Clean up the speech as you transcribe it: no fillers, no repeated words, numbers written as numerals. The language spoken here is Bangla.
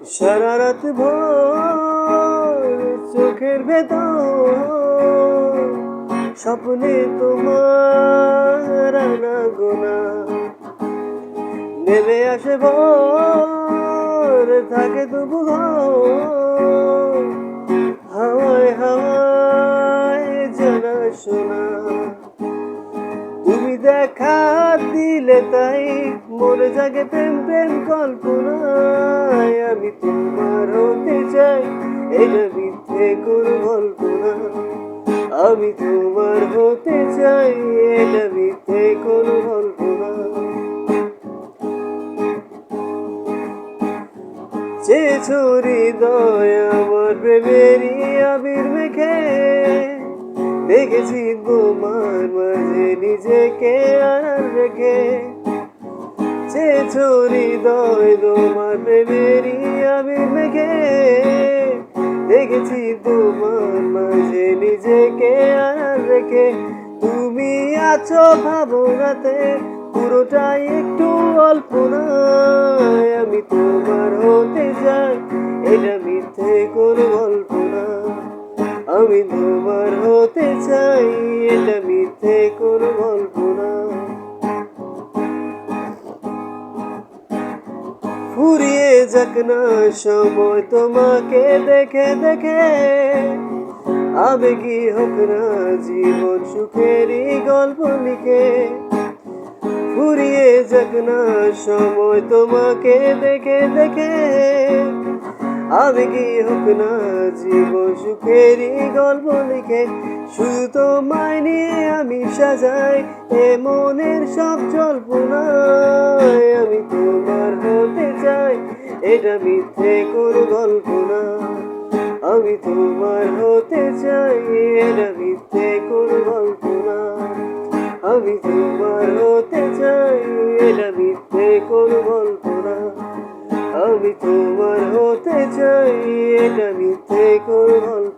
সারা রাত ভোর চোখের ভেতর স্বপ্নে তোমার আনাগোনা নেমে আসে ভোর থাকে তবু হাওয়ায় হাওয়ায় জানা শোনা তুমি দেখা দিলে তাই মনে জাগে প্রেম প্রেম কল্পনায় আমি তোমার হতে চাই এটা মিথ্যে কোনো কল্পনা আমি তোমার হতে চাই এটা মিথ্যে কোনো কল্পনা চেয়েছো হৃদয় আমার প্রেমেরই আবির মেখে দেখেছি তোমার মাঝে নিজেকে আড়াল রেখে চেয়েছো হৃদয় তোমার প্রেমেরই আবির মেখে দেখেছি তোমার মাঝে নিজেকে আড়াল রেখে তুমি আছো ভাবনাতে পুরোটাই একটু অল্প নয় আমি তোমার হতে চাই এটা মিথ্যে কোনো গল্প না আমি তোমার হতে চাই এটা মিথ্যে কোনো গল্প না ফুরিয়ে যাক না সময় তোমাকে দেখে দেখে আবেগী হোক না জীবন সুখেরই গল্প লিখে ফুরিয়ে যাক না সময় তোমাকে দেখে দেখে আবেগী হোক না জীবন সুখেরই গল্প লিখে শুধু তোমায় নিয়ে আমি সাজাই এ মনের সব জল্পনায় আমি তোমার হতে চাই এটা মিথ্যে কোনো গল্প না আমি তোমার হতে চাই এটা মিথ্যে কোনো গল্প না আমি তোমার হতে চাই এটা মিথ্যে কোনো গল্প না আমি তোমার হতে চাই এটা মিথ্যে কোনো গল্প